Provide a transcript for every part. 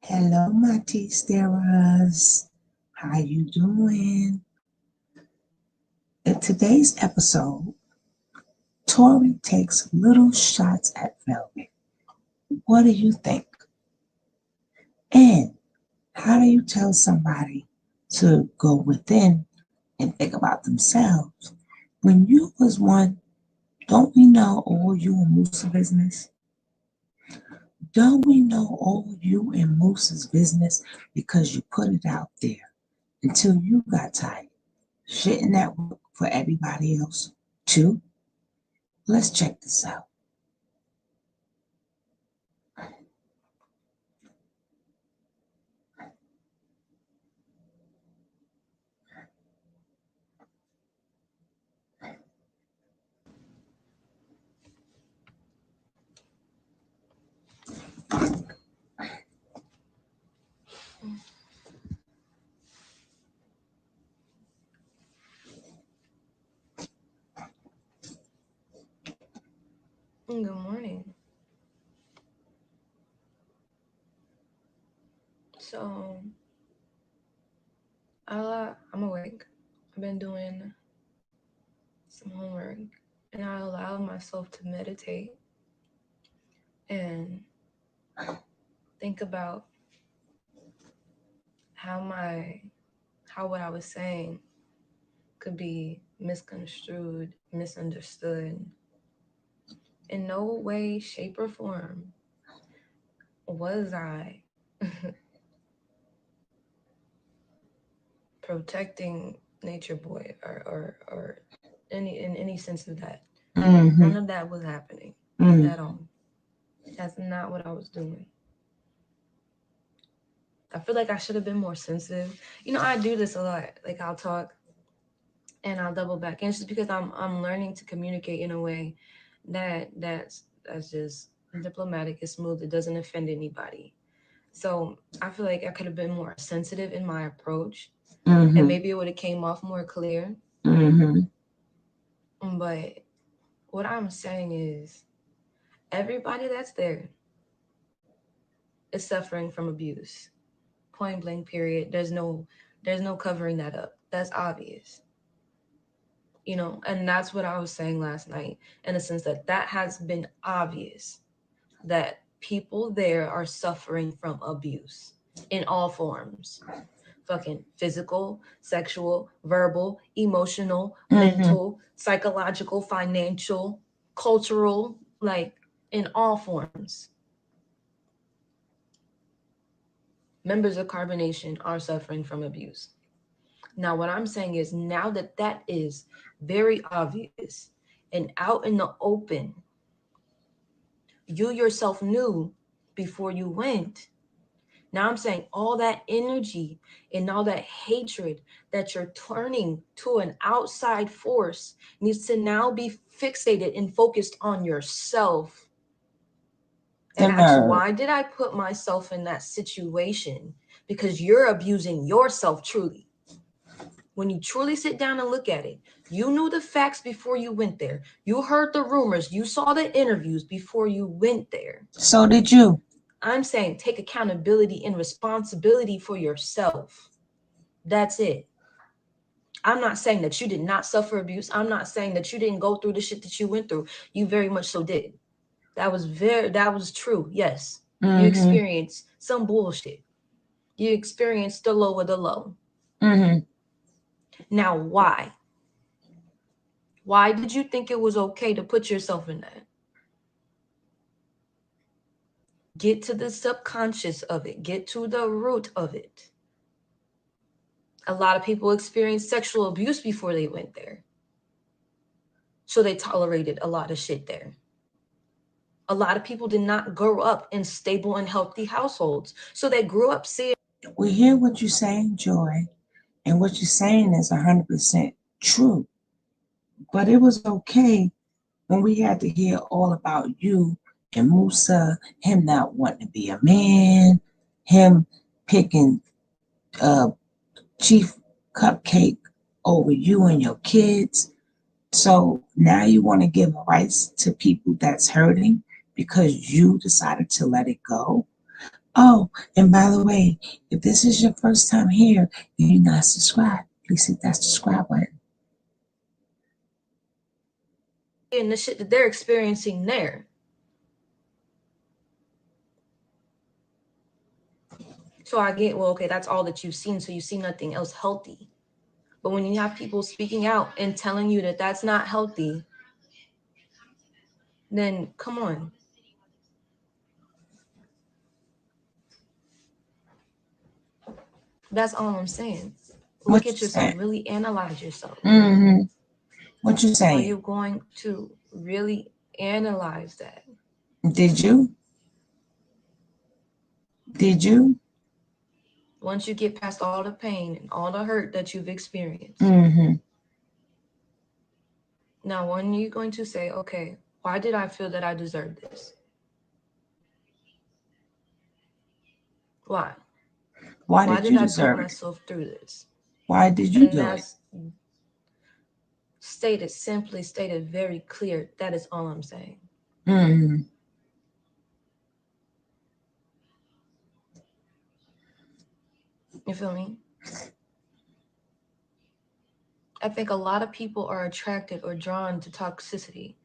Hello, my tea stirrers. How you doing? In today's episode, Tori takes little shots at Velvet. What do you think? And how do you tell somebody to go within and think about themselves? When you was one, don't we know all you and Moose's business? Don't we know all you and Moose's business because you put it out there until you got tired? Shouldn't that work for everybody else too? Let's check this out. Good morning. So, I'm awake. I've been doing some homework, and I allowed myself to meditate and think about how what I was saying could be misconstrued, misunderstood. In no way, shape, or form was I protecting Nature Boy or in any sense of that. None of that was happening at all. That's not what I was doing. I feel like I should have been more sensitive. I do this a lot. Like I'll talk and I'll double back. And it's just because I'm learning to communicate in a way that's just diplomatic, it's smooth, it doesn't offend anybody. So I feel like I could have been more sensitive in my approach, and maybe it would have came off more clear. But what I'm saying is everybody that's there is suffering from abuse. Point blank period. There's no covering that up. That's obvious. And that's what I was saying last night, in the sense that has been obvious, that people there are suffering from abuse in all forms. Fucking physical, sexual, verbal, emotional, mental, psychological, financial, cultural, like in all forms. Members of Carbonation are suffering from abuse. Now, what I'm saying is, now that is very obvious and out in the open, you yourself knew before you went. Now I'm saying all that energy and all that hatred that you're turning to an outside force needs to now be fixated and focused on yourself. And ask, why did I put myself in that situation? Because you're abusing yourself truly. When you truly sit down and look at it, you knew the facts before you went there. You heard the rumors. You saw the interviews before you went there. So did you. I'm saying take accountability and responsibility for yourself. That's it. I'm not saying that you did not suffer abuse. I'm not saying that you didn't go through the shit that you went through. You very much so did. That was true. Yes. You experienced some bullshit. You experienced the low of the low. Now, why? Why did you think it was okay to put yourself in that? Get to the subconscious of it. Get to the root of it. A lot of people experienced sexual abuse before they went there. So they tolerated a lot of shit there. A lot of people did not grow up in stable and healthy households. So they grew up seeing. We hear what you're saying, Joy, and what you're saying is 100% true. But it was okay when we had to hear all about you and Musa, him not wanting to be a man, him picking Chief Cupcake over you and your kids. So now you want to give rights to people that's hurting because you decided to let it go. Oh, and by the way, if this is your first time here and you're not subscribed, please hit that subscribe button. And the shit that they're experiencing there. So I get, well, okay, that's all that you've seen. So you see nothing else healthy. But when you have people speaking out and telling you that that's not healthy, then come on. That's all I'm saying. Look What you at yourself, saying? really analyze yourself. Mm-hmm. What you Are saying? you going to really analyze that? Did you? Did you? Once you get past all the pain and all the hurt that you've experienced. Mm-hmm. Now, when you're going to say, okay, why did I feel that I deserved this? Why? Why Why did did you I put deserve it? myself through this? Why did you And do it? that's stated, simply stated, very clear. That is all I'm saying. Mm-hmm. You feel me? I think a lot of people are attracted or drawn to toxicity.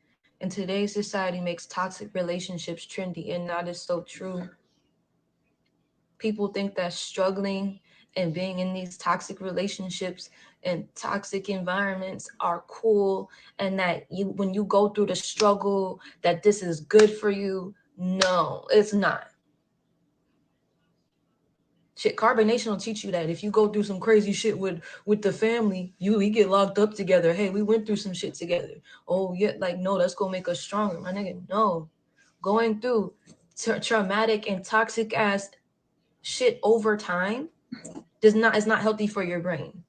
And today's society makes toxic relationships trendy, and that is so true. People think that struggling and being in these toxic relationships and toxic environments are cool, and that you, when you go through the struggle, that this is good for you. No, it's not. Shit, carbonation will teach you that if you go through some crazy shit with the family, we get locked up together. Hey, we went through some shit together. Oh yeah, like no, that's gonna make us stronger, my nigga. No, going through traumatic and toxic ass shit over time is not healthy for your brain.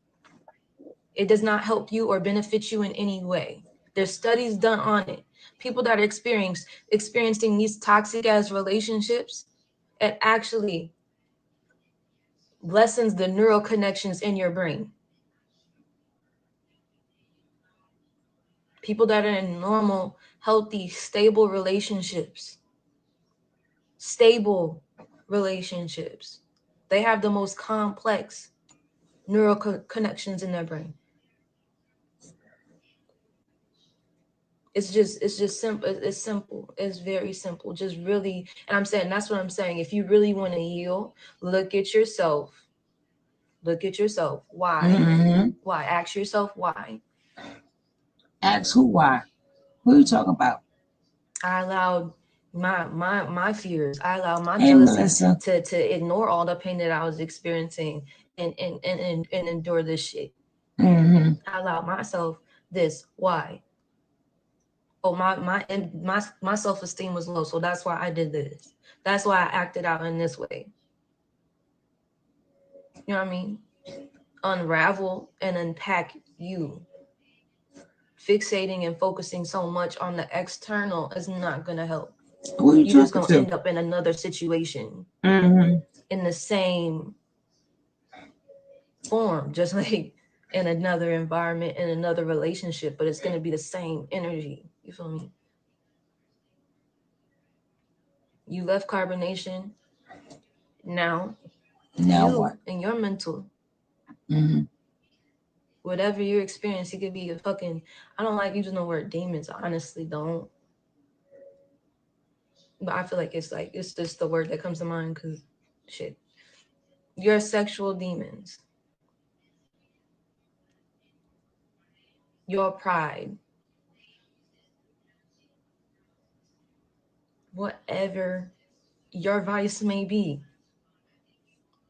It does not help you or benefit you in any way. There's studies done on it. People that are experiencing these toxic ass relationships, it actually lessens the neural connections in your brain. People that are in normal, healthy, stable relationships, they have the most complex neural connections in their brain. It's just simple. It's simple. It's very simple. Just really, and I'm saying that's what I'm saying. If you really want to heal, look at yourself. Look at yourself. Why? Mm-hmm. Why? Ask yourself why. Ask who why. Who you talking about? I allowed my fears. I allowed my Hey, jealousy Melissa. to ignore all the pain that I was experiencing and endure this shit. Mm-hmm. I allowed myself this. Why? Oh, my self-esteem was low, so that's why I did this. That's why I acted out in this way. You know what I mean? Unravel and unpack you. Fixating and focusing so much on the external is not gonna help. Who you You're just talking gonna to? end up in another situation Mm-hmm. in the same form, just like in another environment, in another relationship, but it's gonna be the same energy. You feel me? You left carbonation. Now Now you what? and your mental, Mm-hmm. whatever you experience, it could be a fucking, I don't like using the word demons. I honestly don't. But I feel like it's just the word that comes to mind because shit. Your sexual demons, your pride, whatever your vice may be,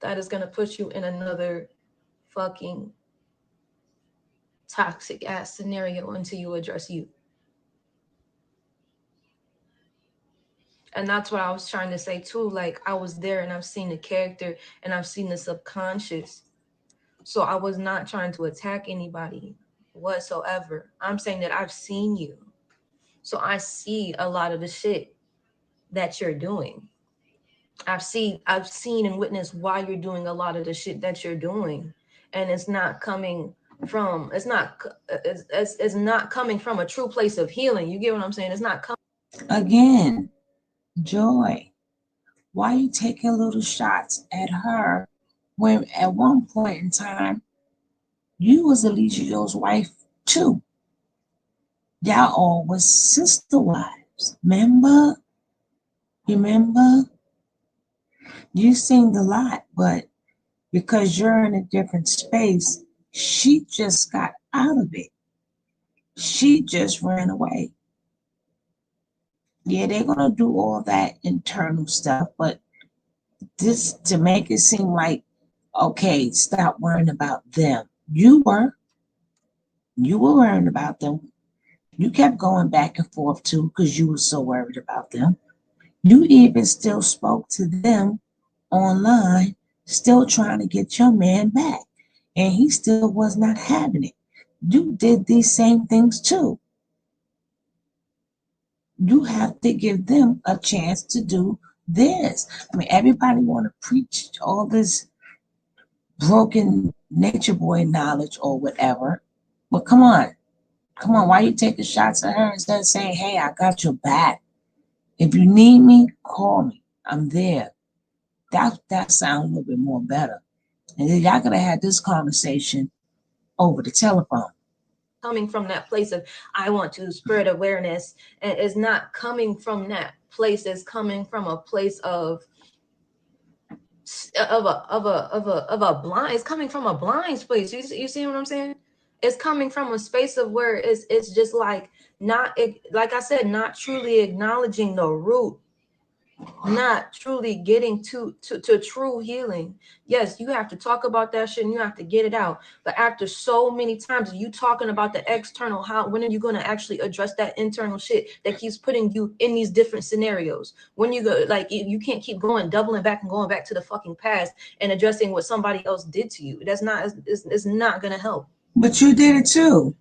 that is gonna put you in another fucking toxic ass scenario until you address you. And that's what I was trying to say too. Like I was there and I've seen the character and I've seen the subconscious. So I was not trying to attack anybody whatsoever. I'm saying that I've seen you. So I see a lot of the shit that you're doing. I've seen and witnessed why you're doing a lot of the shit that you're doing. And it's not coming from it's not coming from a true place of healing. You get what I'm saying? It's not coming. Again, joy. Why you taking little shots at her when at one point in time you was Alicia Joe's wife too? Y'all all was sister wives. Remember? You seen a lot, but because you're in a different space, she just got out of it. She just ran away. Yeah, they're gonna do all that internal stuff, but this to make it seem like, okay, stop worrying about them. You were worrying about them. You kept going back and forth too because you were so worried about them. You even still spoke to them online, still trying to get your man back, and he still was not having it. You did these same things too. You have to give them a chance to do this. I mean, everybody want to preach all this broken nature boy knowledge or whatever, but come on. Why you taking shots at her instead of saying, "Hey, I got your back. If you need me, call me. I'm there." That sounds a little bit more better. And then y'all could have had this conversation over the telephone. Coming from that place of I want to spread awareness, and it's not coming from that place. It's coming from a place of a blind. It's coming from a blind space. You see what I'm saying? It's coming from a space of where it's just like not, like I said, not truly acknowledging the root, not truly getting to true healing. Yes, you have to talk about that shit and you have to get it out. But after so many times you talking about the external, how when are you going to actually address that internal shit that keeps putting you in these different scenarios? When you go, like, you can't keep going doubling back and going back to the fucking past and addressing what somebody else did to you. That's not, it's not going to help. But you did it too.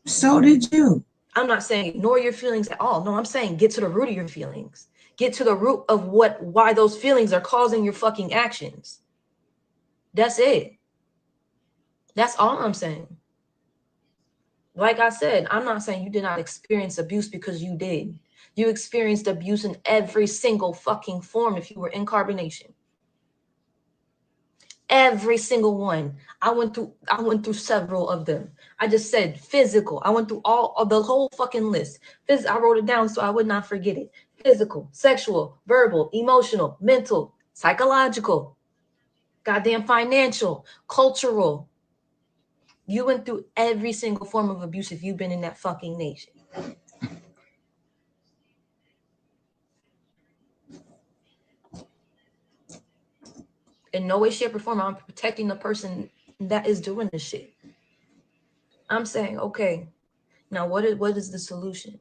So did you. I'm not saying ignore your feelings at all. No, I'm saying get to the root of your feelings. Get to the root of why those feelings are causing your fucking actions. That's it. That's all I'm saying. Like I said, I'm not saying you did not experience abuse, because you did. You experienced abuse in every single fucking form if you were in carbonation. Every single one. I went through several of them. I just said physical. I went through all of the whole fucking list. I wrote it down so I would not forget it. Physical, sexual, verbal, emotional, mental, psychological, goddamn financial, cultural. You went through every single form of abuse if you've been in that fucking nation. In no way, shape, or form, I'm protecting the person that is doing this shit. I'm saying, okay, now what is the solution?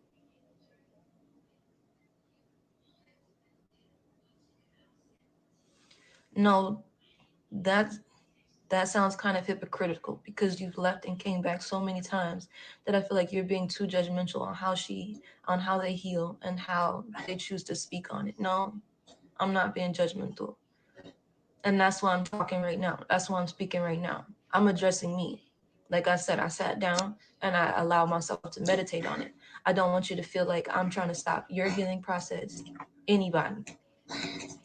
No, that sounds kind of hypocritical, because you've left and came back so many times that I feel like you're being too judgmental on how they heal and how they choose to speak on it. No, I'm not being judgmental. And that's why I'm talking right now. That's why I'm speaking right now. I'm addressing me. Like I said, I sat down and I allowed myself to meditate on it. I don't want you to feel like I'm trying to stop your healing process. Anybody.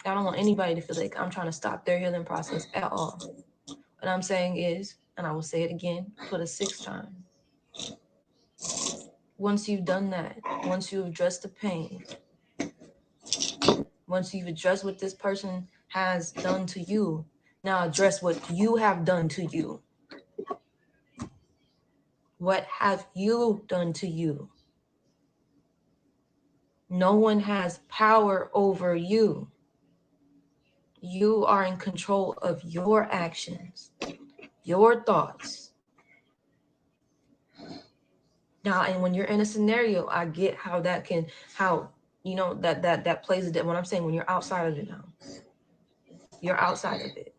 I don't want anybody to feel like I'm trying to stop their healing process at all. What I'm saying is, and I will say it again for the 6th time, once you've done that, once you've addressed the pain, once you've addressed what this person has done to you, now address what you have done to you. What have you done to you? No one has power over you. You are in control of your actions, your thoughts. Now, and when you're in a scenario, I get how that can, how, that plays it. What I'm saying, when you're outside of it now, you're outside of it.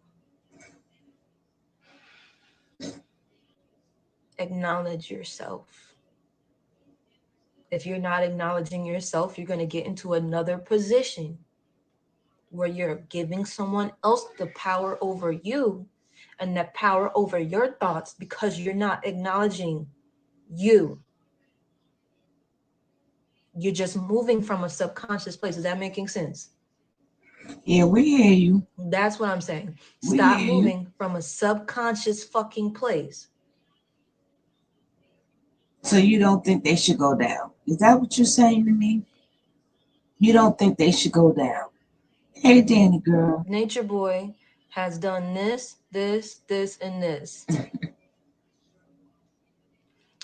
Acknowledge yourself. If you're not acknowledging yourself, you're going to get into another position where you're giving someone else the power over you and the power over your thoughts, because you're not acknowledging you. You're just moving from a subconscious place. Is that making sense? Yeah, we hear you. That's what I'm saying. We Stop hear you. moving from a subconscious fucking place. So you don't think they should go down? Is that what you're saying to me? You don't think they should go down? Hey, Danny girl. Nature Boy has done this, this, this, and this.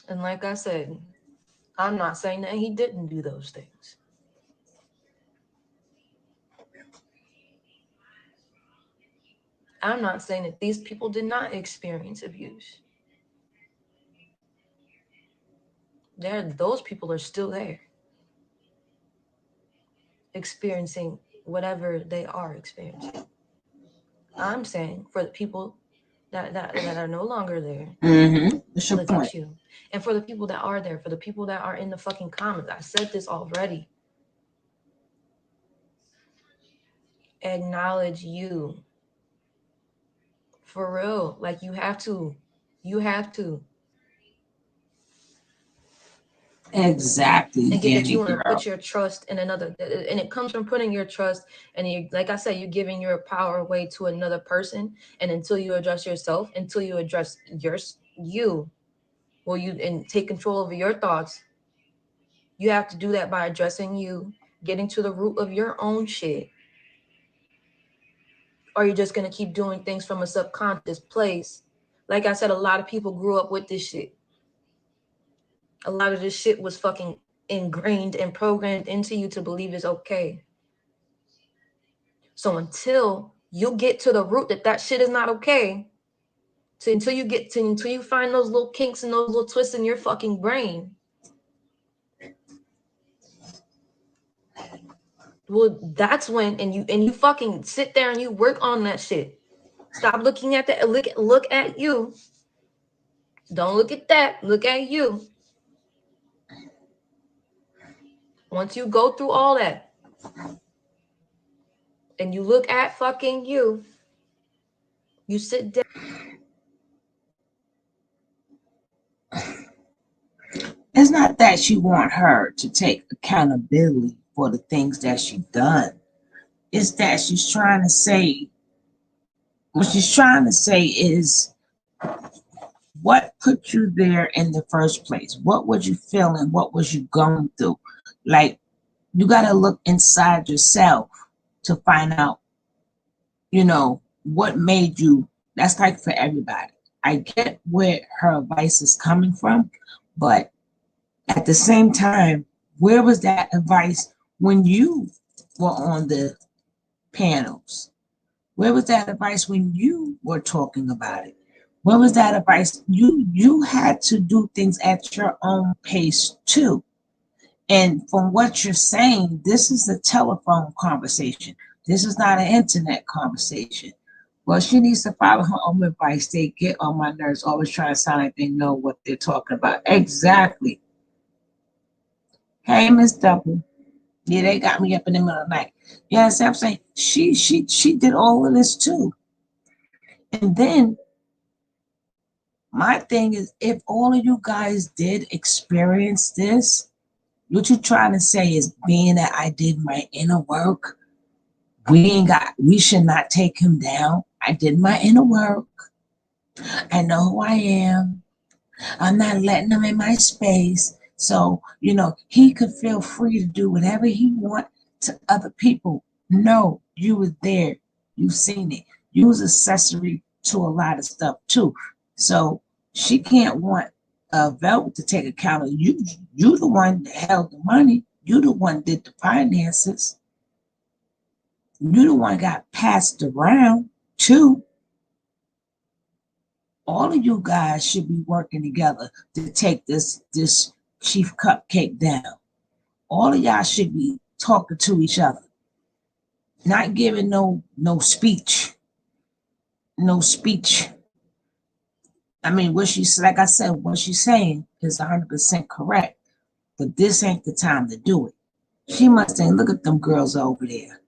And like I said, I'm not saying that he didn't do those things. I'm not saying that these people did not experience abuse. Those people are still there, experiencing whatever they are experiencing. I'm saying for the people that are no longer there, What's your look point? at you. And for the people that are there, for the people that are in the fucking comments, I said this already. Acknowledge you. For real. Like you have to. You have to. Exactly, And get that Danny you want to girl. put your trust in another, and it comes from putting your trust, and you, like I said, you're giving your power away to another person. And until you address yourself, until you address you, well, you and take control over your thoughts, you have to do that by addressing you, getting to the root of your own shit. Or you're just gonna keep doing things from a subconscious place. Like I said, a lot of people grew up with this shit. A lot of this shit was fucking ingrained and programmed into you to believe it's okay. So until you get to the root that shit is not okay, so until you find those little kinks and those little twists in your fucking brain, well, that's when and you fucking sit there and you work on that shit. Stop looking at that. Look at you. Don't look at that. Look at you. Once you go through all that and you look at fucking you, you sit down. It's not that you want her to take accountability for the things that she's done. It's that she's trying to say, what she's trying to say is, what put you there in the first place? What was you feeling? What was you going through? Like, you got to look inside yourself to find out, what made you. That's like for everybody. I get where her advice is coming from, but at the same time, where was that advice when you were on the panels? Where was that advice when you were talking about it? Where was that advice? You had to do things at your own pace too. And from what you're saying, this is a telephone conversation. This is not an internet conversation. Well, she needs to follow her own advice. They get on my nerves, always trying to sound like they know what they're talking about. Exactly. Hey, Miss Double. Yeah, they got me up in the middle of the night. Yes, I'm saying she did all of this too. And then my thing is, if all of you guys did experience this, what you trying to say is, being that I did my inner work, we should not take him down. I did my inner work. I know who I am. I'm not letting him in my space. So, he could feel free to do whatever he want to other people. No, you were there. You seen it. You was accessory to a lot of stuff too. So she can't want Velvet to take account of you. You the one that held the money. You the one did the finances. You the one got passed around too. All of you guys should be working together to take this Chief Cupcake down. All of y'all should be talking to each other, not giving no speech, no speech. I mean, like I said, what she's saying is 100% correct, but this ain't the time to do it. She must think, look at them girls over there.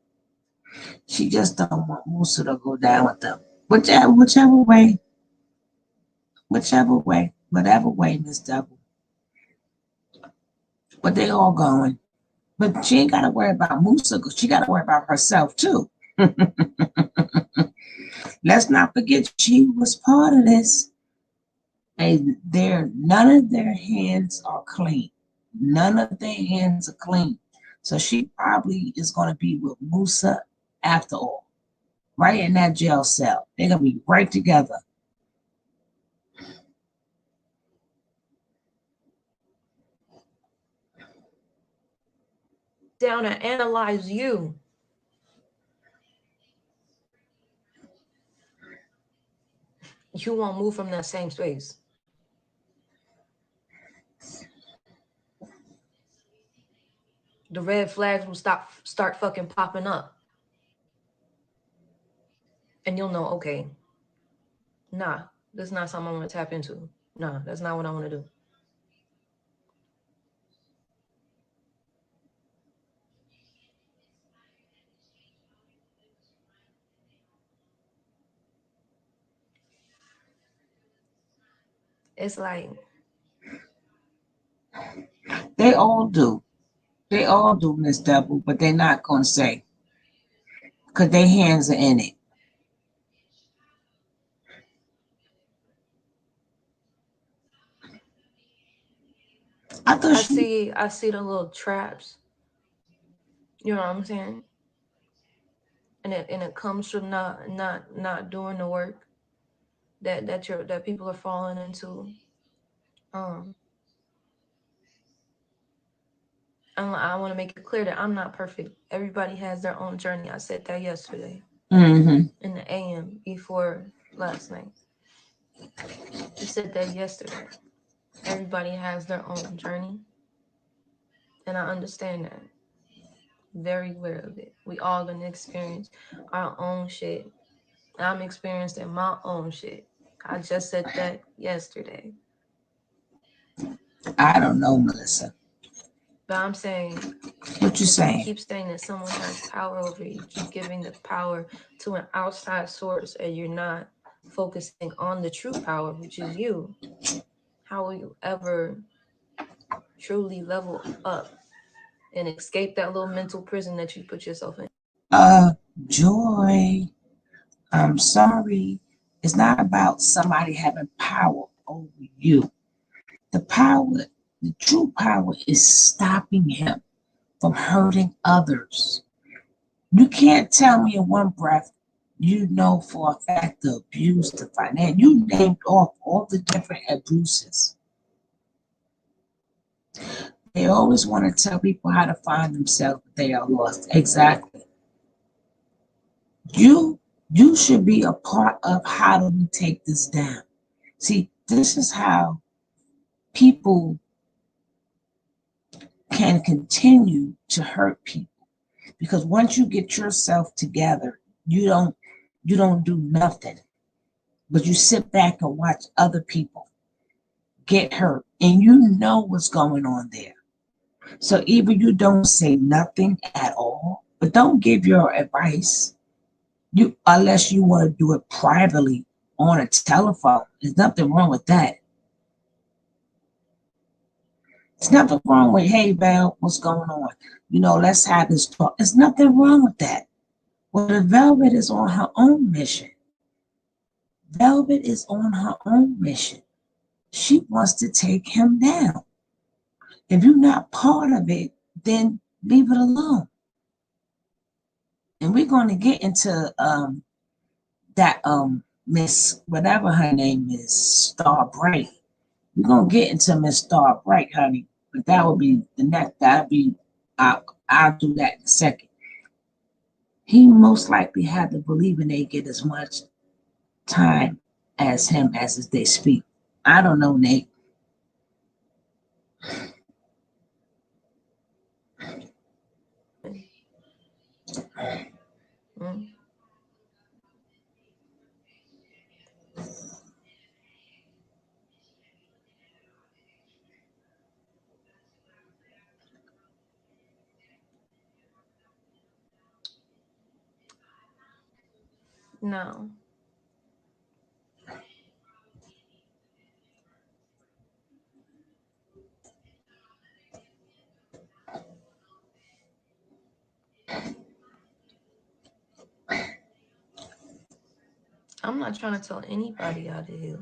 She just don't want Musa to go down with them. Whichever way, whatever way, Miss Double. But they all going. But she ain't got to worry about Musa because she got to worry about herself too. Let's not forget she was part of this. And none of their hands are clean. None of their hands are clean. So she probably is going to be with Musa after all, right in that jail cell. They're going to be right together. Down and analyze you. You won't move from that same space. The red flags will start fucking popping up. And you'll know, okay, nah, this is not something I want to tap into. Nah, that's not what I want to do. It's like They all do. They all do, Miss Double, but they're not going to say because their hands are in it. I see the little traps. You know what I'm saying? And it comes from not doing the work that people are falling into. Um, I want to make it clear that I'm not perfect. Everybody has their own journey. I said that yesterday in the AM before last night. I said that yesterday. Everybody has their own journey, and I understand that. Very aware of it. We all gonna experience our own shit. I'm experiencing my own shit. I just said that yesterday. I don't know, Melissa. But I'm saying, what you saying? You keep saying that someone has power over you. You keep giving the power to an outside source, and you're not focusing on the true power, which is you. How will you ever truly level up and escape that little mental prison that you put yourself in? Joy, I'm sorry. It's not about somebody having power over you. The true power is stopping him from hurting others. You can't tell me in one breath you know for a fact the abuse, the finance. You named off all the different abuses. They always want to tell people how to find themselves, but they are lost. Exactly. You should be a part of how do we take this down. See, this is how people can continue to hurt people. Because once you get yourself together, you don't do nothing. But you sit back and watch other people get hurt and you know what's going on there. So either you don't say nothing at all, but don't give your advice. Unless you want to do it privately on a telephone. There's nothing wrong with that. There's nothing wrong with, hey, Val, what's going on? Let's have this talk. There's nothing wrong with that. Well, the Velvet is on her own mission. Velvet is on her own mission. She wants to take him down. If you're not part of it, then leave it alone. And we're going to get into that Miss, whatever her name is, Star Bright. We're going to get into Miss Star Bright, honey. But that will be the next, I'll do that in a second. He most likely had to believe in they get as much time as him as they speak. I don't know, Nate. No. I'm not trying to tell anybody how to heal.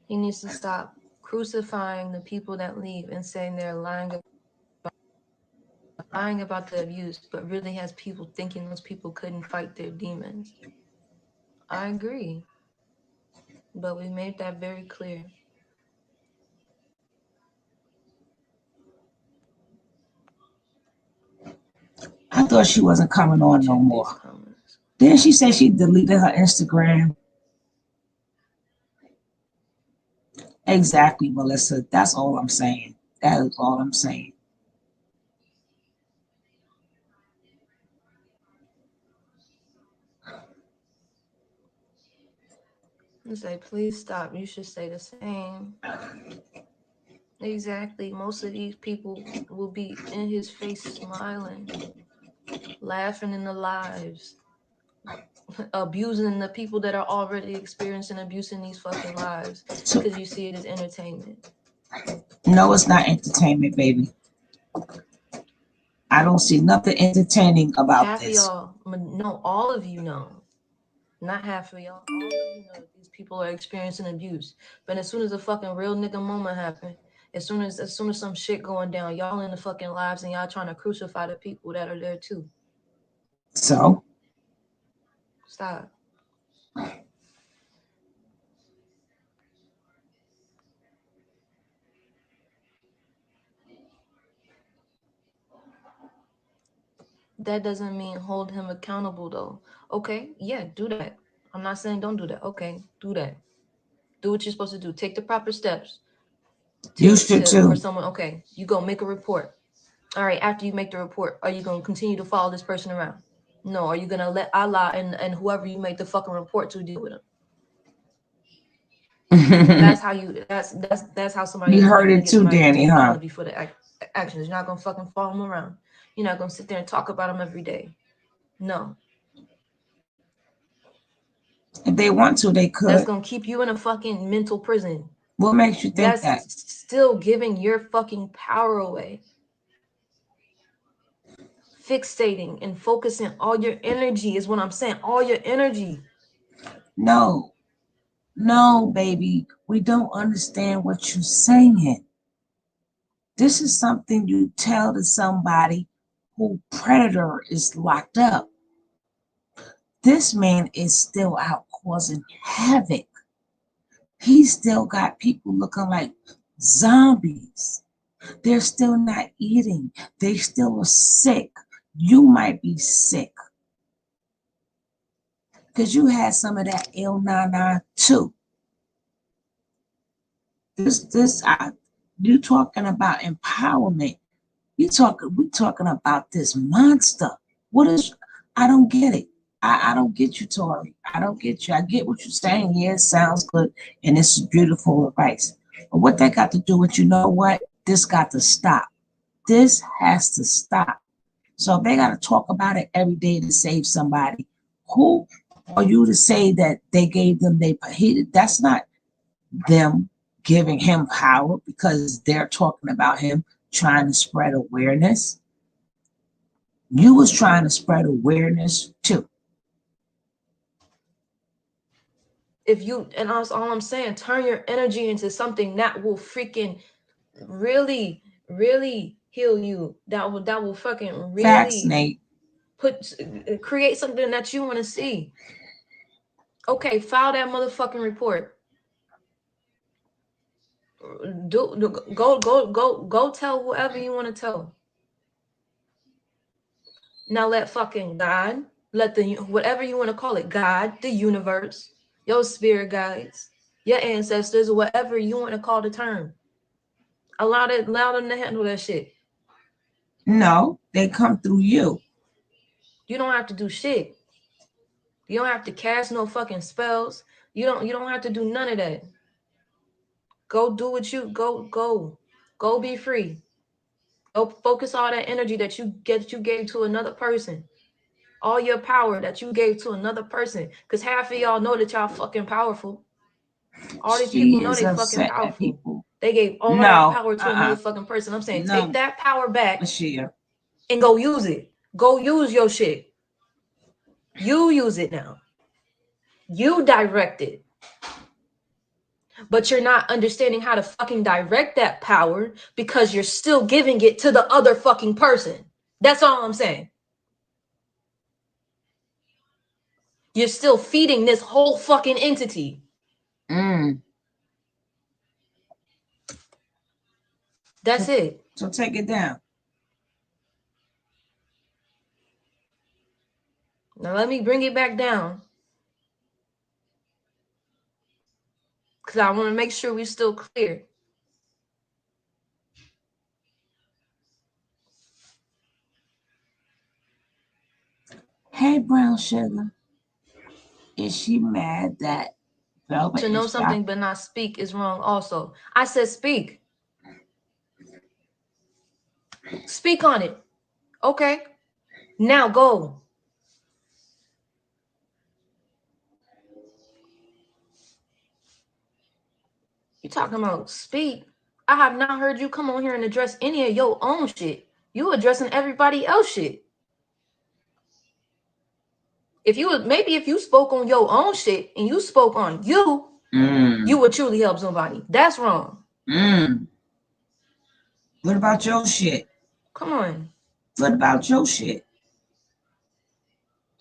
He needs to stop crucifying the people that leave and saying they're lying about the abuse, but really has people thinking those people couldn't fight their demons. I agree, but we made that very clear. I thought she wasn't coming Let me on no check these more. comments. Then she said she deleted her Instagram. Exactly, Melissa. That's all I'm saying. That is all I'm saying. And say, please stop. You should say the same. Exactly. Most of these people will be in his face smiling, laughing in the lives, abusing the people that are already experiencing abuse in these fucking lives So, because you see it as entertainment. no, it's not entertainment, baby. I don't see nothing entertaining about Half of this. y'all, no, all of you know, not half of y'all, all of you know that these people are experiencing abuse. But as soon as a fucking real nigga moment happen, as soon as some shit going down, y'all in the fucking lives and y'all trying to crucify the people that are there too. So, Stop. That doesn't mean hold him accountable though. Okay, yeah, do that. I'm not saying don't do that. Okay, do that. Do what you're supposed to do. Take the proper steps you to should for too. someone. Okay, you go make a report. All right, after you make the report, are you gonna continue to follow this person around? No. Are you gonna let Allah and whoever you make the fucking report to deal with him? That's how you. That's how somebody. You You're heard gonna it get too, somebody to Danny, take huh? accountability for the actions. You're not gonna fucking follow them around. You're not gonna sit there and talk about them every day. No. If they want to, they That's could. gonna keep you in a fucking mental prison. What makes you think That's that? still giving your fucking power away. Fixating and focusing all your energy is what I'm saying. All your energy. No, no, baby. We don't understand what you're saying. This is something you tell to somebody who predator is locked up. This man is still out causing havoc. He still got people looking like zombies. They're still not eating. They still are sick. You might be sick because you had some of that L99 too. You talking about empowerment. We talking about this monster. What is, I don't get it. I don't get you, Tori. I don't get you. I get what you're saying. Yeah, it sounds good. And this is beautiful advice. But what that got to do with, you know what? This got to stop. This has to stop. So if they got to talk about it every day to save somebody, who are you to say that they gave them that's not them giving him power because they're talking about him trying to spread awareness. You was trying to spread awareness too. If you and that's all I'm saying, turn your energy into something that will freaking really, really heal you. That will fucking Facts, really Nate. create something that you want to see. Okay, file that motherfucking report. Go tell whoever you want to tell. Now let fucking God, let the whatever you want to call it, God, the universe, your spirit guides, your ancestors, whatever you want to call the term. Allow them to handle that shit. No, they come through you. You don't have to do shit. You don't have to cast no fucking spells. You don't have to do none of that. Go do what you go be free. Go focus all that energy that you gave to another person. All your power that you gave to another person. Cause half of y'all know that y'all fucking powerful. All these She people know is they fucking upset at powerful. people. They gave all that No. power to a motherfucking person. I'm saying, No. take that power back Lashia. and go use it. Go use your shit. You use it now. You direct it. But you're not understanding how to fucking direct that power because you're still giving it to the other fucking person. That's all I'm saying. You're still feeding this whole fucking entity. That's it. So take it down. Now let me bring it back down. Because I want to make sure we're still clear. Hey, brown sugar. Is she mad that Velvet to know something but not speak is wrong also? I said speak. Speak on it. Okay. Now go. You talking about speak? I have not heard you come on here and address any of your own shit. You addressing everybody else shit. If you spoke on your own shit and you spoke on you, you would truly help somebody. That's wrong. What about your shit? Come on. What about your shit?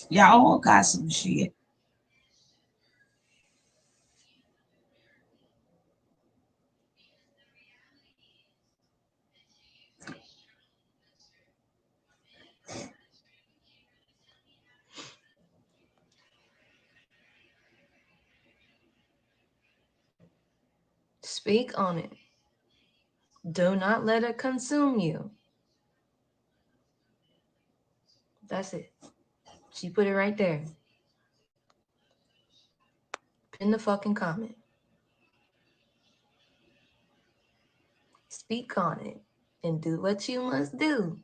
Y'all all got some shit. Speak on it. Do not let it consume you. That's it. She put it right there. Pin the fucking comment. Speak on it and do what you must do.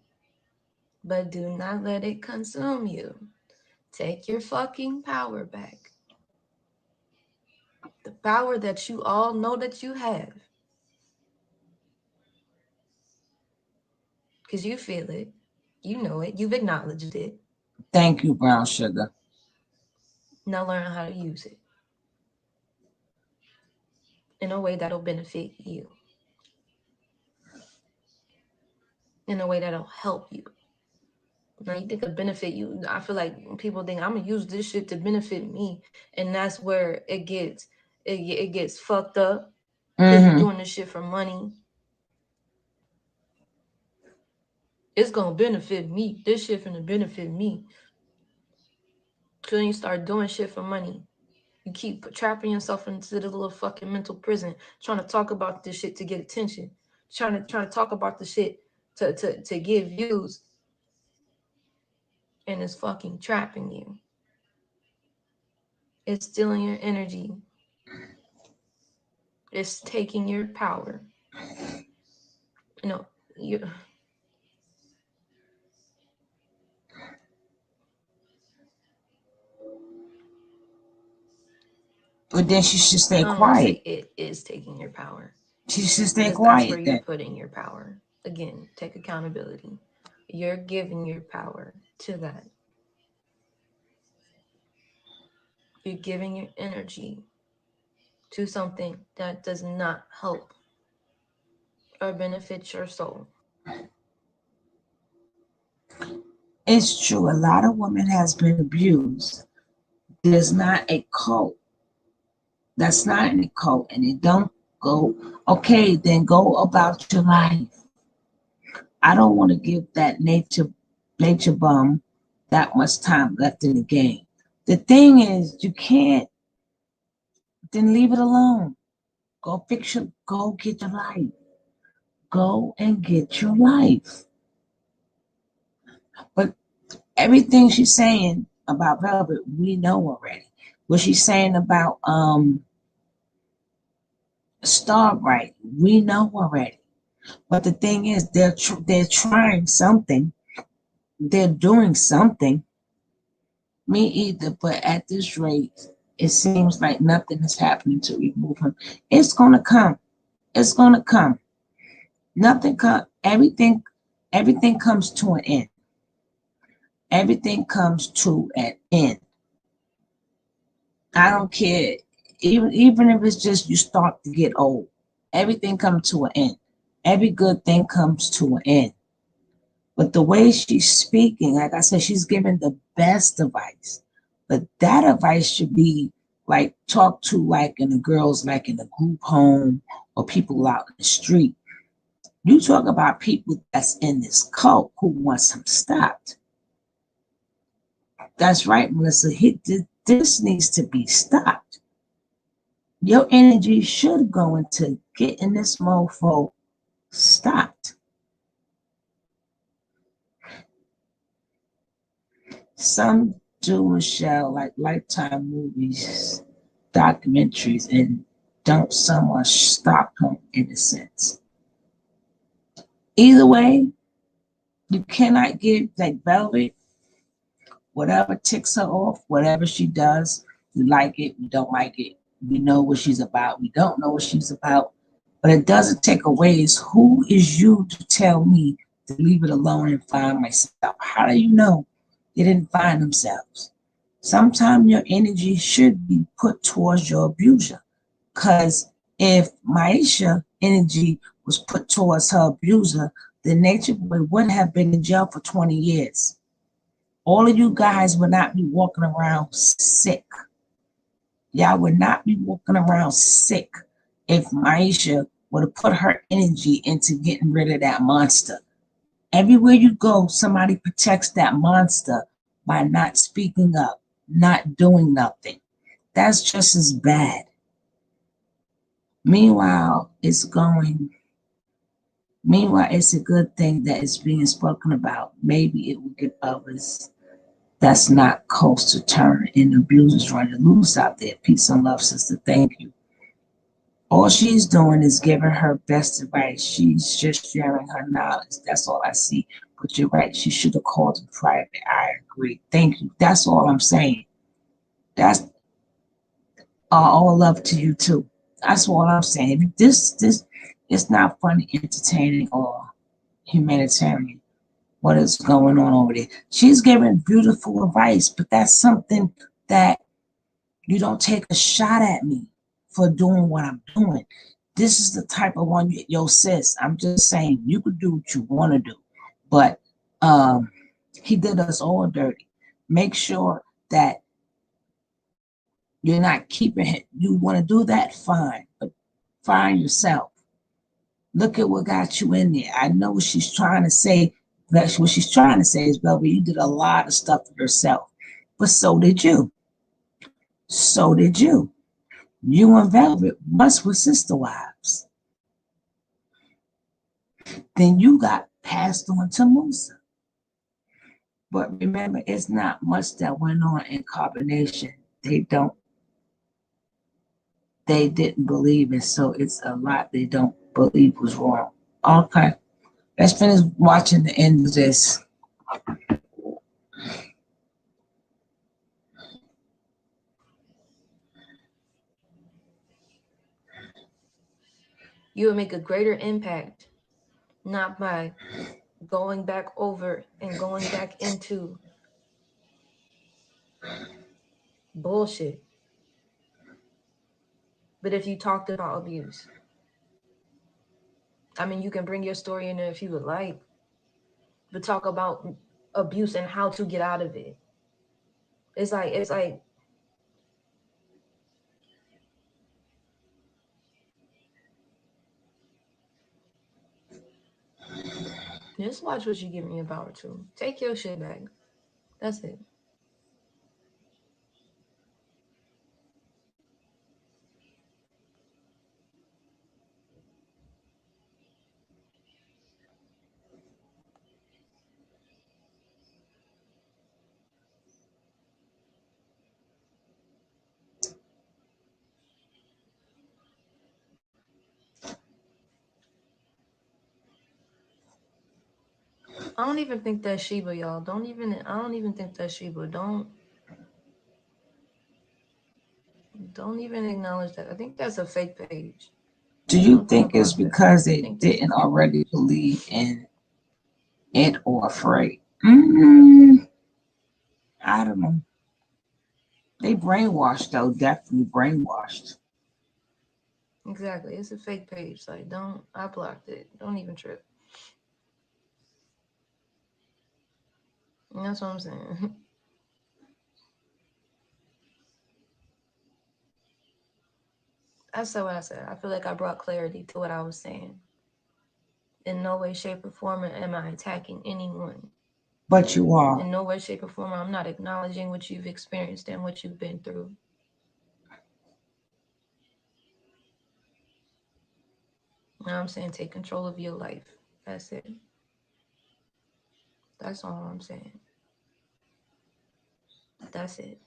But do not let it consume you. Take your fucking power back. The power that you all know that you have. Because you feel it. You know it. You've acknowledged it. Thank you, brown sugar. Now learn how to use it in a way that'll benefit you. In a way that'll help you. Now you think it'll benefit you. I feel like people think I'm gonna use this shit to benefit me, and that's where it gets fucked up. Because you're doing this shit for money. It's gonna benefit me. This shit finna benefit me. So then you start doing shit for money. You keep trapping yourself into the little fucking mental prison, trying to talk about this shit to get attention, trying to talk about the shit to give views, and it's fucking trapping you. It's stealing your energy. It's taking your power. You. But then she should stay I don't want to quiet. say it is taking your power. She should stay Because quiet. that's where you're putting your power. Again, take accountability. You're giving your power to that. You're giving your energy to something that does not help or benefit your soul. It's true. A lot of women has been abused. There's not a cult. That's not in a cult, and it don't go. Okay, then go about your life. I don't want to give that nature bum that much time left in the game. The thing is, you can't. Then leave it alone. Go get your life. Go and get your life. But everything she's saying about Velvet, we know already. What she's saying about Starbright, we know already. But the thing is, they're trying something. They're doing something. Me either. But at this rate, it seems like nothing is happening to remove him. It's gonna come. It's gonna come. Nothing come. Everything comes to an end. Everything comes to an end. I don't care. Even if it's just you start to get old, everything comes to an end. Every good thing comes to an end. But the way she's speaking, like I said, she's giving the best advice. But that advice should be like talk to like in the girls, like in a group home or people out in the street. You talk about people that's in this cult who wants him stopped. That's right, Melissa. This needs to be stopped. Your energy should go into getting this mofo stopped. Some do, Michelle, like Lifetime movies, documentaries, and don't somewhat stop him in a sense. Either way, you cannot give like Velvet whatever ticks her off, whatever she does. We like it, we don't like it. We know what she's about, we don't know what she's about. But it doesn't take away is who is you to tell me to leave it alone and find myself? How do you know they didn't find themselves? Sometimes your energy should be put towards your abuser. Because if Maisha energy was put towards her abuser, the nature boy would have been in jail for 20 years. All of you guys would not be walking around sick. Y'all would not be walking around sick if Maisha would have put her energy into getting rid of that monster. Everywhere you go, somebody protects that monster by not speaking up, not doing nothing. That's just as bad. Meanwhile, it's a good thing that is being spoken about. Maybe it will give others that's not close to turn and abusers running loose out there. Peace and love, sister. Thank you. All she's doing is giving her best advice. She's just sharing her knowledge. That's all I see. But you're right. She should have called in private. I agree. Thank you. That's all I'm saying. That's all love to you too. That's all I'm saying. This, it's not funny, entertaining, or humanitarian. What is going on over there? She's giving beautiful advice, but that's something that you don't take a shot at me for doing what I'm doing. This is the type of one, yo, sis. I'm just saying, you could do what you want to do, but he did us all dirty. Make sure that you're not keeping him. You want to do that, fine, but find yourself. Look at what got you in there. I know what she's trying to say. That's what she's trying to say is, Belby, you did a lot of stuff for yourself, but so did you. So did you. You and Velvet once were sister wives. Then you got passed on to Musa. But remember, it's not much that went on in carbonation. They didn't believe it, so it's a lot they don't believe was wrong. Okay, let's finish watching the end of this. You will make a greater impact, not by going back over and going back into bullshit, but if you talked about abuse. I mean, you can bring your story in there if you would like, but talk about abuse and how to get out of it. It's like just watch what you give me power to. Take your shit back. That's it. I don't even think that's Sheba, y'all. I don't even think that's Sheba. Don't even acknowledge that. I think that's a fake page. Do you Something think it's about that. because I they think that's didn't already believe in it or afraid? I don't know. They brainwashed though, definitely brainwashed. exactly. It's a fake page. Like, don't. I blocked it. Don't even trip. And that's what I'm saying. I said what I said. I feel like I brought clarity to what I was saying. In no way, shape, or form am I attacking anyone. But you are. In no way, shape, or form I'm not acknowledging what you've experienced and what you've been through. Now I'm saying take control of your life. That's it. That's all I'm saying. That's it.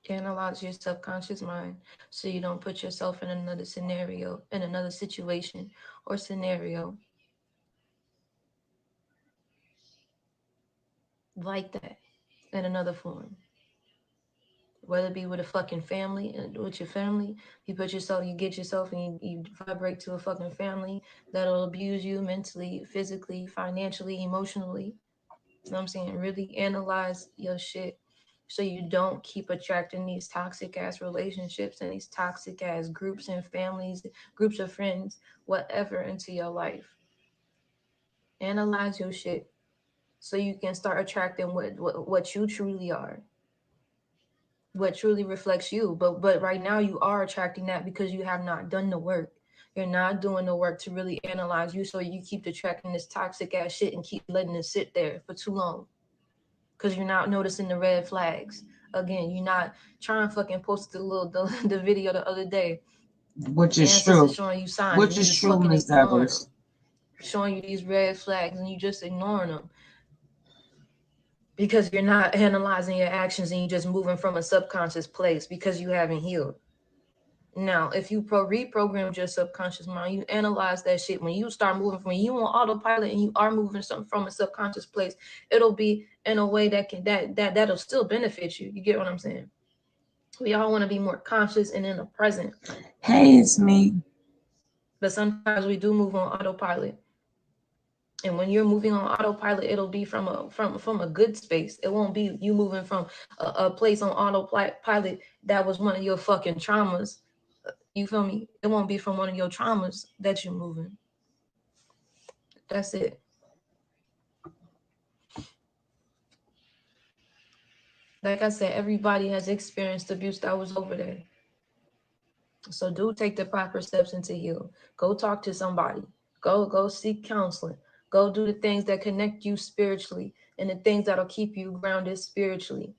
Analyze your subconscious mind so you don't put yourself in another scenario, in another situation or scenario like that in another form. Whether it be with a fucking family, with your family, you put yourself, you get yourself and you vibrate to a fucking family that'll abuse you mentally, physically, financially, emotionally. You know what I'm saying? Really analyze your shit so you don't keep attracting these toxic ass relationships and these toxic ass groups and families, groups of friends, whatever into your life. Analyze your shit so you can start attracting what you truly are, what truly reflects you. But right now you are attracting that because you have not done the work. You're not doing the work to really analyze you, so you keep attracting this toxic ass shit and keep letting it sit there for too long because you're not noticing the red flags. Again, you're not trying to fucking post the video the other day. Which is Ancestors true. showing you signs and Which you is just true, fucking Miss ignoring them, Devers. showing you these red flags and you just ignoring them because you're not analyzing your actions and you're just moving from a subconscious place because you haven't healed. Now, if you reprogrammed your subconscious mind, you analyze that shit. When you start moving from you on autopilot and you are moving something from a subconscious place, it'll be in a way that can that'll still benefit you. You get what I'm saying? We all want to be more conscious and in the present, Hey, it's me. but sometimes we do move on autopilot. And when you're moving on autopilot, it'll be from a good space. It won't be you moving from a place on autopilot that was one of your fucking traumas. You feel me? It won't be from one of your traumas that you're moving. That's it. Like I said, everybody has experienced abuse that was over there. So do take the proper steps into heal. Go talk to somebody. Go seek counseling. Go do the things that connect you spiritually and the things that'll keep you grounded spiritually.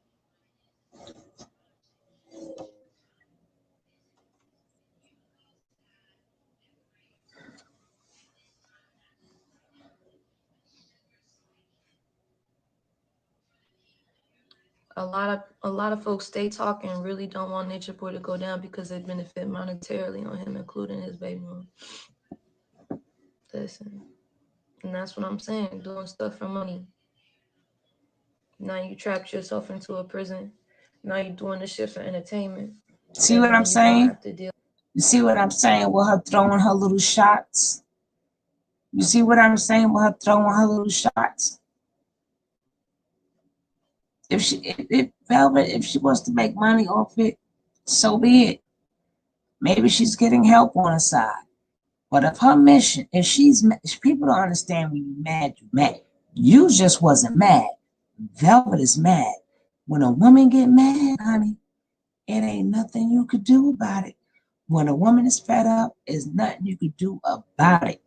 A lot of folks stay talking and really don't want Nature Boy to go down because they benefit monetarily on him, including his baby mom. Listen, and that's what I'm saying. Doing stuff for money. Now you trapped yourself into a prison. Now you're doing this shit for entertainment, See and what now I'm you're gonna saying? have to deal. You see what I'm saying with her throwing her little shots? You see what I'm saying with her throwing her little shots? If Velvet, if she wants to make money off it, so be it. Maybe she's getting help on the side. But if her mission, if people don't understand when you're mad, you're mad. You just wasn't mad. Velvet is mad. When a woman get mad, honey, it ain't nothing you could do about it. When a woman is fed up, there's nothing you could do about it.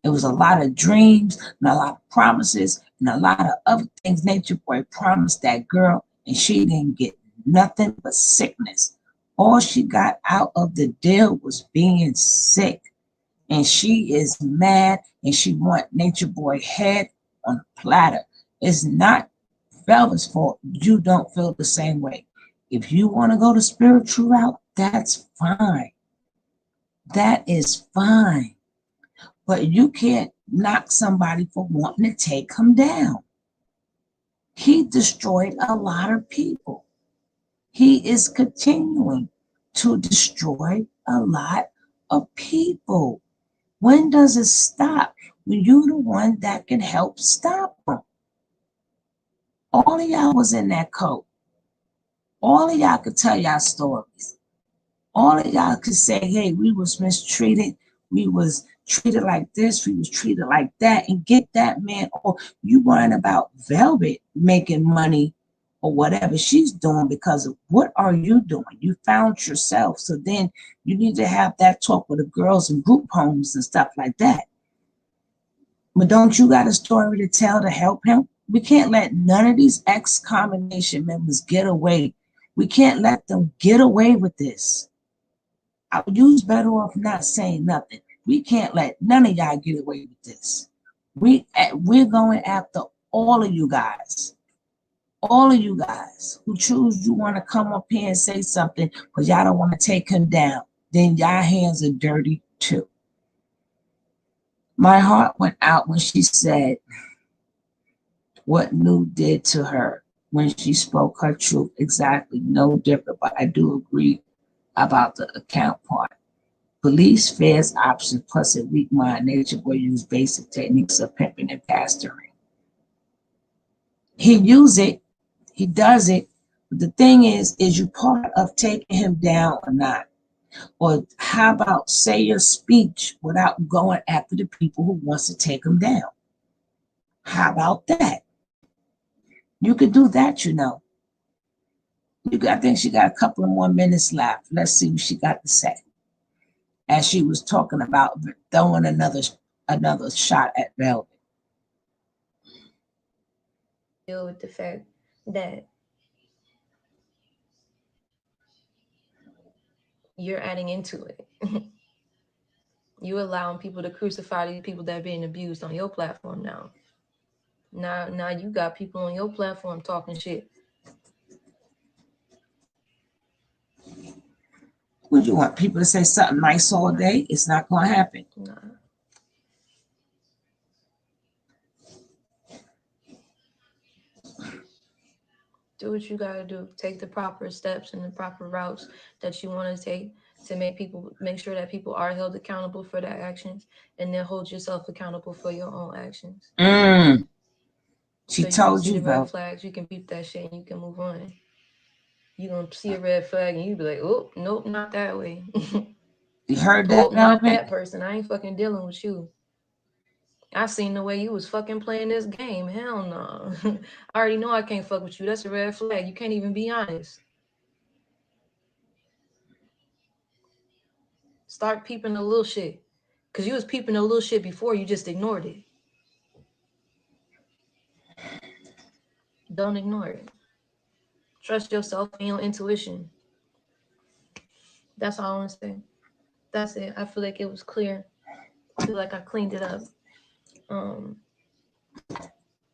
It was a lot of dreams and a lot of promises and a lot of other things Nature Boy promised that girl, and she didn't get nothing but sickness. All she got out of the deal was being sick. And she is mad and she want Nature Boy head on a platter. It's not Velvet's fault. You don't feel the same way. If you want to go the spiritual route, that's fine. That is fine. But you can't knock somebody for wanting to take him down. He destroyed a lot of people. He is continuing. to destroy a lot of people. When does it stop? When you're the one that can help stop them. All of y'all was in that coat. All of y'all could tell y'all stories. All of y'all could say, hey, we was mistreated. We was treated like this. We was treated like that. And get that man. Or you worrying about Velvet making money or whatever she's doing because of what are you doing? You found yourself. So then you need to have that talk with the girls in group homes and stuff like that. But don't you got a story to tell to help him? We can't let none of these ex-combination members get away. We can't let them get away with this. You's better off not saying nothing. We can't let none of y'all get away with this. We're going after all of you guys. All of you guys who choose you want to come up here and say something because y'all don't want to take him down. Then y'all hands are dirty too. My heart went out when she said what New did to her when she spoke her truth. Exactly, no different, but I do agree about the account part. Police, feds, options, plus a weak mind, nature boy use basic techniques of pimping and pastoring. He use it, he does it, but the thing is you part of taking him down or not? Or how about say your speech without going after the people who wants to take him down? How about that? You could do that, you know. I think she got a couple of more minutes left. Let's see what she got to say. As she was talking about throwing another shot at Velvet. Deal with the fact that you're adding into it. You allowing people to crucify these people that are being abused on your platform now. Now you got people on your platform talking shit. Would you want people to say something nice all day? It's not going to happen. Nah. Do what you gotta do. Take the proper steps and the proper routes that you want to take to make sure that people are held accountable for their actions, and then hold yourself accountable for your own actions. She told you, the red flags, you can beat that shit and you can move on. You gonna see a red flag and you be like, oh nope, not that way. You heard that? Oh, not that person. I ain't fucking dealing with you. I seen the way you was fucking playing this game. Hell no. I already know I can't fuck with you. That's a red flag. You can't even be honest. Start peeping the little shit. Because you was peeping the little shit before. You just ignored it. Don't ignore it. Trust yourself and your intuition. That's all I want to say. That's it. I feel like it was clear. I feel like I cleaned it up.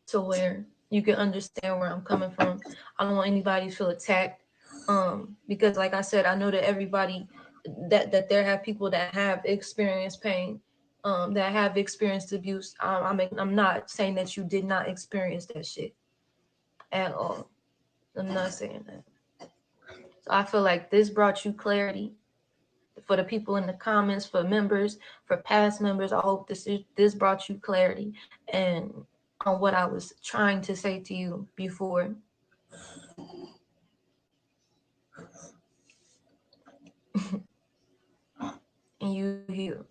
To where you can understand where I'm coming from. I don't want anybody to feel attacked. Because like I said, I know that everybody that there have people that have experienced pain, that have experienced abuse. I'm not saying that you did not experience that shit at all. I'm not saying that. So I feel like this brought you clarity. For the people in the comments, for members, for past members, I hope this brought you clarity and on what I was trying to say to you before. And you heal.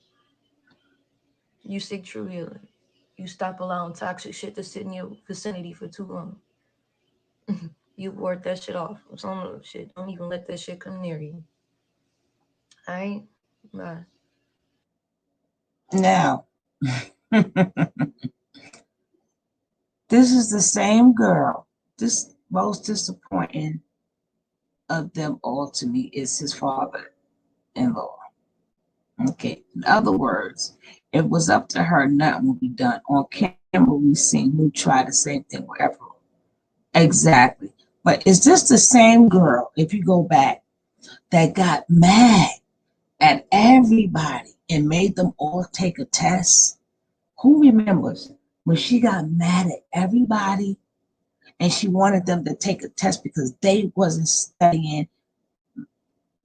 You seek true healing. You stop allowing toxic shit to sit in your vicinity for too long. You ward that shit off. Some of shit. Don't even let that shit come near you. Alright? Bye. Now, this is the same girl. This most disappointing of them all to me is his father-in-law. Okay. In other words, if it was up to her, nothing would be done. On camera, we've seen who try the same thing wherever. Exactly. But is this the same girl, if you go back, that got mad at everybody and made them all take a test? Who remembers when she got mad at everybody and she wanted them to take a test because they wasn't studying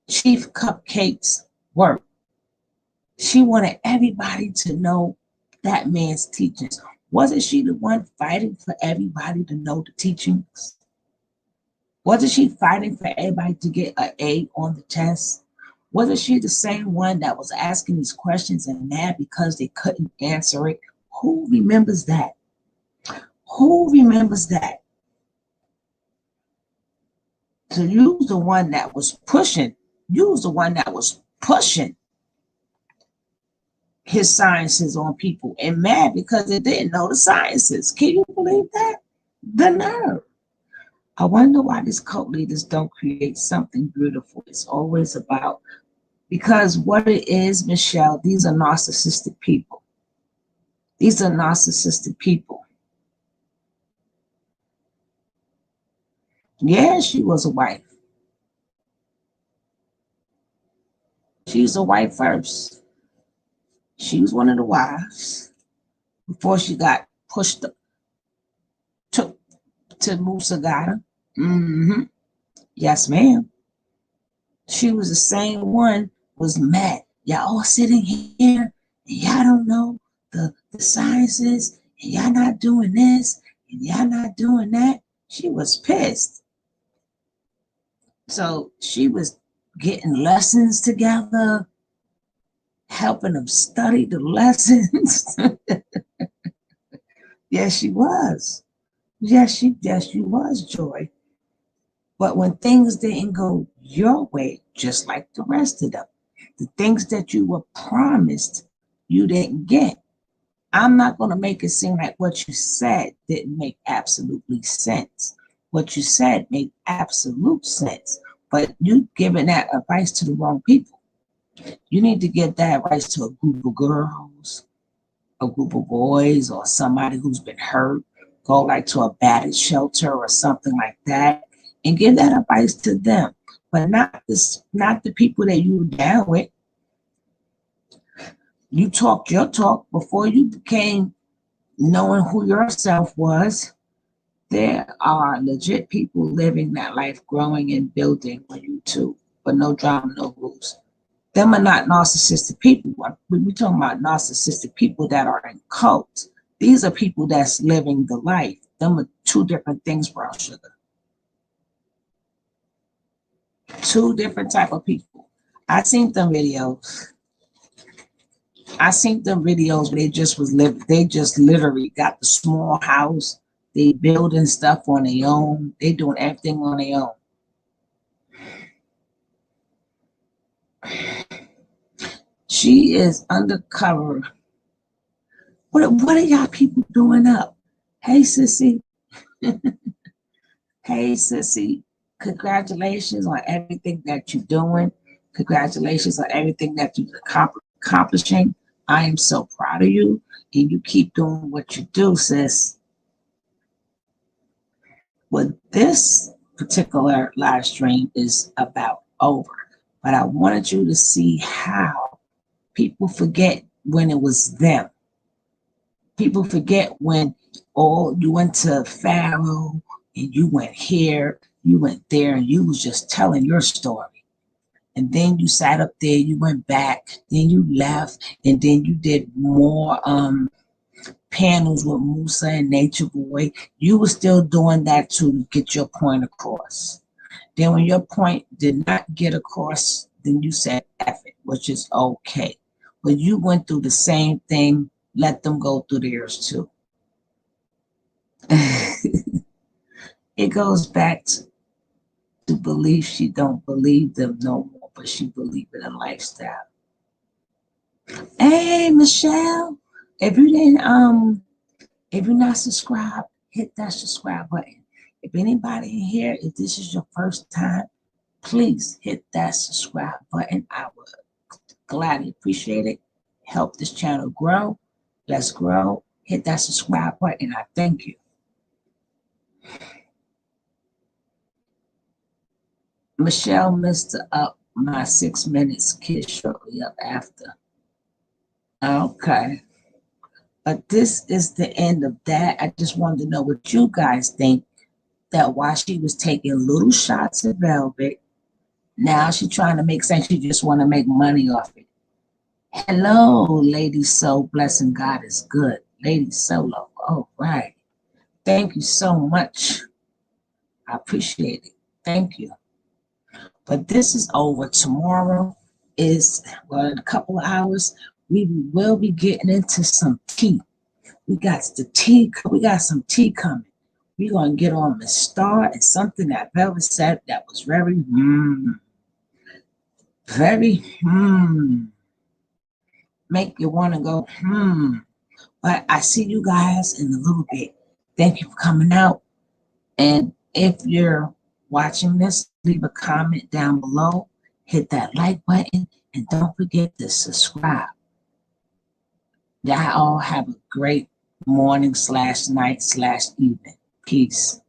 Chief Cupcake's work. She wanted everybody to know that man's teachings. Wasn't she the one fighting for everybody to know the teachings? Wasn't she fighting for everybody to get an A on the test? Wasn't she the same one that was asking these questions and mad because they couldn't answer it? Who remembers that? Who remembers that? So you was the one that was pushing. You was the one that was pushing his sciences on people and mad because they didn't know the sciences. Can you believe that? The nerve. I wonder why these cult leaders don't create something beautiful. It's always about, because what it is, Michelle, these are narcissistic people. These are narcissistic people. Yeah, she was a wife. She was a wife first. She was one of the wives before she got pushed up, took to Musagata. Mm-hmm. Yes, ma'am. She was the same one, was mad. Y'all all sitting here and y'all don't know the sciences and y'all not doing this and y'all not doing that. She was pissed. So she was getting lessons together, helping them study the lessons. Yes, she was. Yes, she was, Joy. But when things didn't go your way, just like the rest of them, the things that you were promised, you didn't get. I'm not going to make it seem like what you said didn't make absolutely sense. What you said made absolute sense, but you giving that advice to the wrong people. You need to give that advice to a group of girls, a group of boys, or somebody who's been hurt. Go like to a battered shelter or something like that, and give that advice to them, but not the people that you were down with. You talked your talk before you became knowing who yourself was. There are legit people living that life, growing and building on YouTube, but no drama, no rules. Them are not narcissistic people. We're talking about narcissistic people that are in cults. These are people that's living the life. Them are two different things, brown sugar. Two different type of people. I seen them videos. Where they just was live. They just literally got the small house. They building stuff on their own. They doing everything on their own. She is undercover. What are y'all people doing up? Hey, sissy. Hey, sissy. Congratulations on everything that you're doing. Congratulations on everything that you're accomplishing. I am so proud of you. And you keep doing what you do, sis. Well, this particular live stream is about over. But I wanted you to see how people forget when it was them. People forget when you went to Pharaoh and you went here, you went there, and you was just telling your story. And then you sat up there, you went back, then you left, and then you did more panels with Musa and Nature Boy. You were still doing that to get your point across. Then when your point did not get across, then you said F it, which is okay. But you went through the same thing, let them go through theirs too. It goes back to belief. She don't believe them no more, but she believe in a lifestyle. Hey, Michelle, if you're not subscribed, hit that subscribe button. If anybody in here, if this is your first time, please hit that subscribe button. I would gladly appreciate it. Help this channel grow. Let's grow. Hit that subscribe button. I thank you. Michelle missed up my 6 minutes kid shortly up after. Okay. But this is the end of that. I just wanted to know what you guys think, that while she was taking little shots of Velvet, Now she trying to make sense. She just want to make money off it. Hello, Lady Soul. Blessing God is good. Lady Solo. All right. Thank you so much. I appreciate it. Thank you. But this is over. Tomorrow is, well, in a couple of hours, we will be getting into some tea. We got the tea. We got some tea coming. We're going to get on the star and something that Velvet said that was very, very, make you want to go, But I see you guys in a little bit. Thank you for coming out. And if you're watching this, leave a comment down below. Hit that like button. And don't forget to subscribe. Y'all all have a great morning / night / evening. Peace.